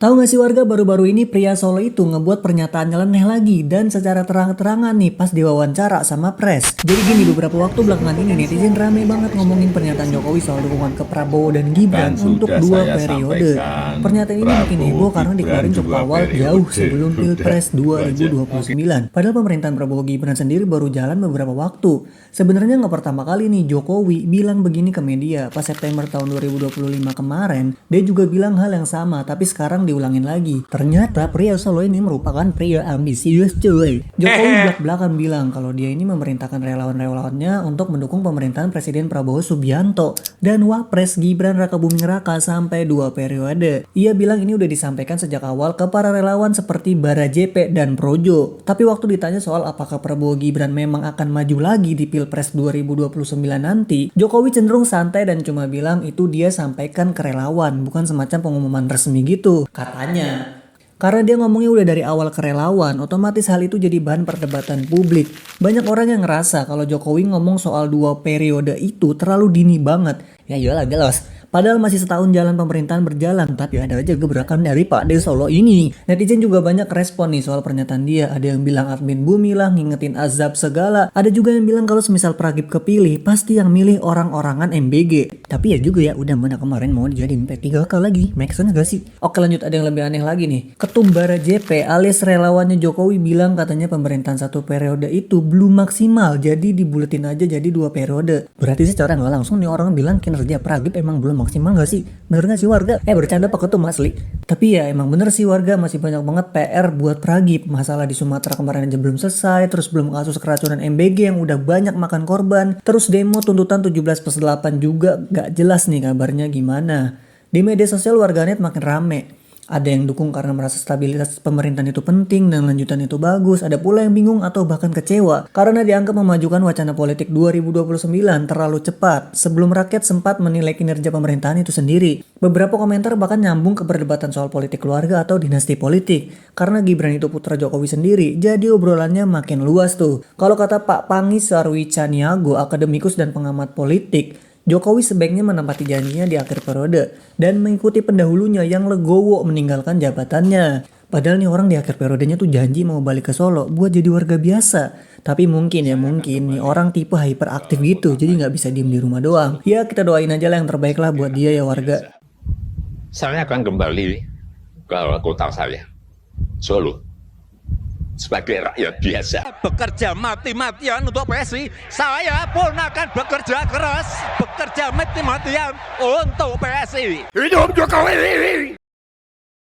Tahu gak sih warga, baru-baru ini pria Solo itu ngebuat pernyataan nyeleneh lagi dan secara terang-terangan nih pas diwawancara sama Pres. Jadi gini, beberapa waktu belakangan ini netizen rame banget ngomongin pernyataan Jokowi soal dukungan ke Prabowo dan Gibran untuk 2 periode. Pernyataan ini bikin heboh karena dikeluarin cukup awal jauh sebelum Pilpres 2029. Padahal pemerintahan Prabowo Gibran sendiri baru jalan beberapa waktu. Sebenarnya nggak pertama kali nih Jokowi bilang begini ke media. Pas September tahun 2025 kemarin, dia juga bilang hal yang sama, tapi sekarang diulangin lagi. Ternyata pria Solo ini merupakan pria ambisius cuy. Jokowi belak-belakan bilang kalau dia ini memerintahkan relawan-relawannya untuk mendukung pemerintahan Presiden Prabowo Subianto dan Wapres Gibran Rakabuming Raka sampai 2 periode. Ia bilang ini udah disampaikan sejak awal ke para relawan seperti Bara JP dan Projo. Tapi waktu ditanya soal apakah Prabowo Gibran memang akan maju lagi di Pilpres 2029 nanti, Jokowi cenderung santai dan cuma bilang itu dia sampaikan ke relawan, bukan semacam pengumuman resmi gitu. Katanya. Karena dia ngomongnya udah dari awal ke relawan, otomatis hal itu jadi bahan perdebatan publik. Banyak orang yang ngerasa kalau Jokowi ngomong soal 2 periode itu terlalu dini banget. Ya iyalah jelas. Padahal masih setahun jalan pemerintahan berjalan, tapi ada aja gebrakan dari Pak De Solo ini. Netizen juga banyak respon nih soal pernyataan dia. Ada yang bilang admin bumi lah, ngingetin azab segala. Ada juga yang bilang kalau semisal Pragib kepilih, pasti yang milih orang-orangan MBG. Tapi ya juga ya, udah mana kemarin mau dijadiin P3K lagi. Make sense gak sih? Oke, lanjut, ada yang lebih aneh lagi nih. Ketum Bara JP alias relawannya Jokowi bilang katanya pemerintahan 1 periode itu belum maksimal, jadi dibuletin aja jadi 2 periode. Berarti secara nggak langsung nih orang bilang kinerja Pragib emang belum maksimal gak sih? Bener gak sih warga? Bercanda Pak Ketum asli. Tapi ya emang bener sih warga, masih banyak banget PR buat Pragib. Masalah di Sumatera kemarin aja belum selesai, terus belum kasus keracunan MBG yang udah banyak makan korban, terus demo tuntutan 17+8 juga gak jelas nih kabarnya gimana. Di media sosial warganet makin rame. Ada yang dukung karena merasa stabilitas pemerintahan itu penting dan lanjutan itu bagus. Ada pula yang bingung atau bahkan kecewa karena dianggap memajukan wacana politik 2029 terlalu cepat sebelum rakyat sempat menilai kinerja pemerintahan itu sendiri. Beberapa komentar bahkan nyambung ke perdebatan soal politik keluarga atau dinasti politik. Karena Gibran itu putra Jokowi sendiri, jadi obrolannya makin luas tuh. Kalau kata Pak Pangis Sarwicaniago, akademikus dan pengamat politik, Jokowi sebaiknya menempati janjinya di akhir periode dan mengikuti pendahulunya yang legowo meninggalkan jabatannya. Padahal nih orang di akhir periodenya tuh janji mau balik ke Solo buat jadi warga biasa. Tapi mungkin nih orang tipe hyperaktif gitu, jadi nggak bisa diem di rumah doang. Ya kita doain aja lah yang terbaik lah buat dia ya warga. Saya akan kembali ke kota saya, Solo. Sebagai rakyat biasa. Bekerja mati-matian untuk PSI. Saya pun akan bekerja keras, bekerja mati-matian untuk PSI. Hidup Jokowi!